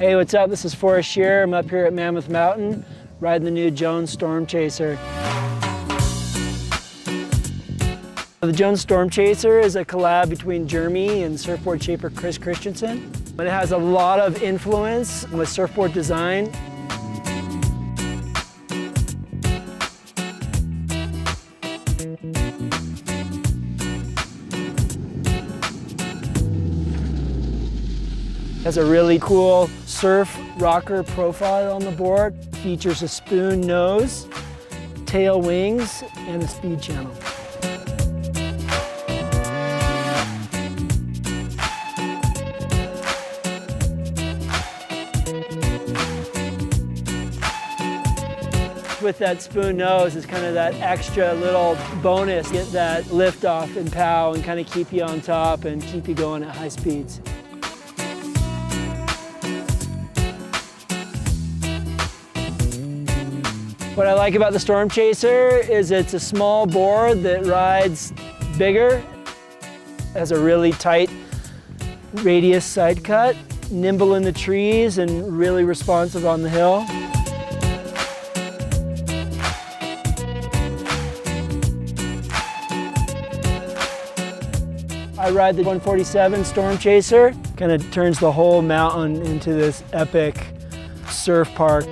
Hey, what's up? This is Forrest Shear. I'm up here at Mammoth Mountain, riding the new Jones Storm Chaser. The Jones Storm Chaser is a collab between Jeremy and surfboard shaper Chris Christensen. It has a lot of influence with surfboard design. It has a really cool surf rocker profile on the board. Features a spoon nose, tail wings, and a speed channel. With that spoon nose is kind of that extra little bonus, get that lift off and pow and kind of keep you on top and keep you going at high speeds. What I like about the Storm Chaser is it's a small board that rides bigger, has a really tight radius side cut, nimble in the trees and really responsive on the hill. I ride the 147 Storm Chaser, kind of turns the whole mountain into this epic surf park.